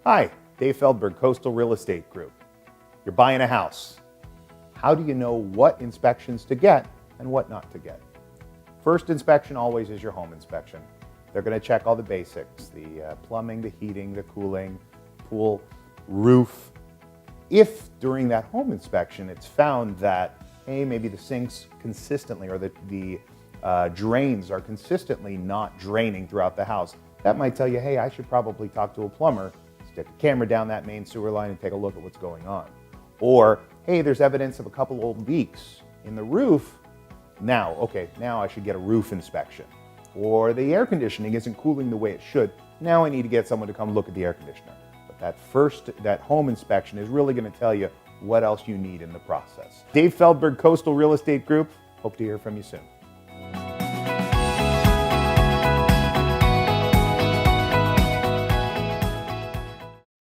Hi, Dave Feldberg, Coastal Real Estate Group. You're buying a house. How do you know what inspections to get and what not to get? First inspection always is your home inspection. They're going to check all the basics, the plumbing, the heating, the cooling, pool, roof. If during that home inspection it's found that, hey, maybe the sinks consistently or the drains are consistently not draining throughout the house, that might tell you, hey, I should probably talk to a plumber, stick a camera down that main sewer line and take a look at what's going on. Or, hey, there's evidence of a couple old leaks in the roof. Now I should get a roof inspection. Or the air conditioning isn't cooling the way it should. Now I need to get someone to come look at the air conditioner. But that home inspection is really going to tell you what else you need in the process. Dave Feldberg, Coastal Real Estate Group. Hope to hear from you soon.